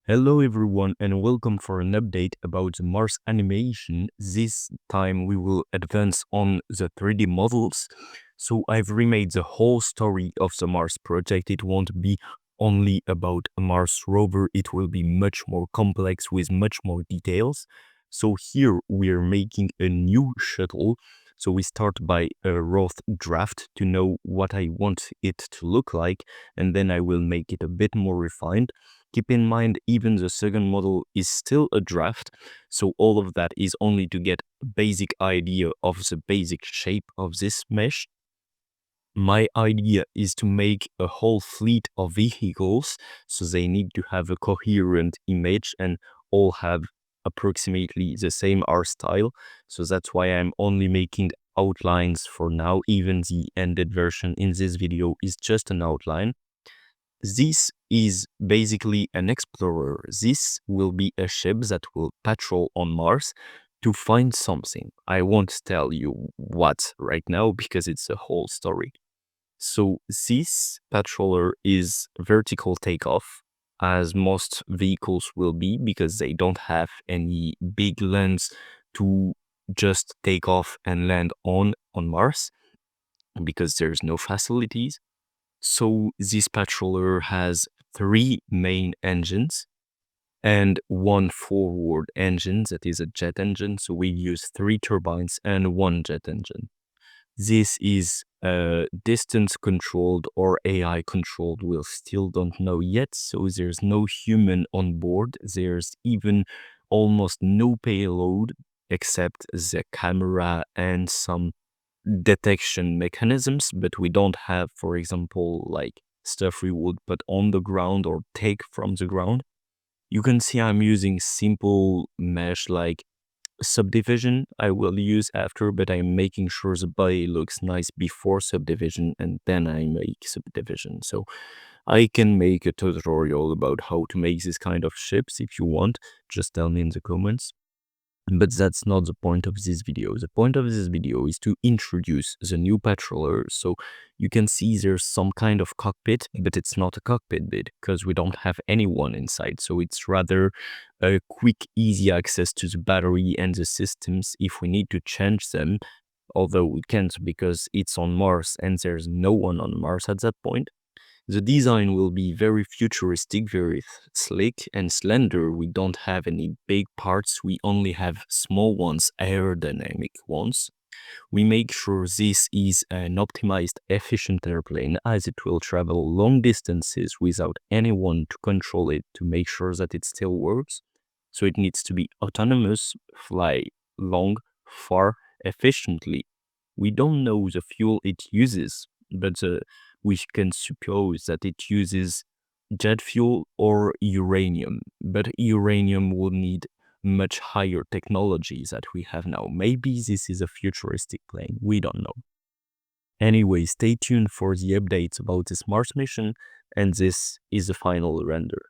Hello everyone and welcome for an update about the Mars animation. This time we will advance on the 3D models. So I've remade the whole story of the Mars project. It won't be only about a Mars rover, it will be much more complex with much more details. So here we're making a new shuttle. So we start by a rough draft to know what I want it to look like, and then I will make it a bit more refined. Keep in mind, even the second model is still a draft, so all of that is only to get a basic idea of the basic shape of this mesh. My idea is to make a whole fleet of vehicles, so they need to have a coherent image and all have approximately the same art style. So that's why I'm only making outlines for now. Even the ended version in this video is just an outline. This is basically an explorer. This will be a ship that will patrol on Mars to find something. I won't tell you what right now because it's a whole story. So this patroller is vertical takeoff, as most vehicles will be, because they don't have any big lands to just take off and land on Mars, because there's no facilities. So this patroller has three main engines and one forward engine that is a jet engine. So we use three turbines and one jet engine. This is distance controlled or AI controlled. We'll still don't know yet. So there's no human on board. There's even almost no payload except the camera and some detection mechanisms, but we don't have, for example, like stuff we would put on the ground or take from the ground. You can see I'm using simple mesh like subdivision I will use after, but I'm making sure the body looks nice before subdivision and then I make subdivision. So I can make a tutorial about how to make this kind of ships if you want. Just tell me in the comments. But that's not the point of this video. The point of this video is to introduce the new patroller. So you can see there's some kind of cockpit, but it's not a cockpit bit because we don't have anyone inside. So it's rather a quick, easy access to the battery and the systems if we need to change them. Although we can't because it's on Mars and there's no one on Mars at that point. The design will be very futuristic, very slick and slender. We don't have any big parts, we only have small ones, aerodynamic ones. We make sure this is an optimized, efficient airplane as it will travel long distances without anyone to control it to make sure that it still works. So it needs to be autonomous, fly long, far, efficiently. We don't know the fuel it uses, but we can suppose that it uses jet fuel or uranium. But uranium will need much higher technologies that we have now. Maybe this is a futuristic plane, we don't know. Anyway, stay tuned for the updates about this Mars mission, and this is the final render.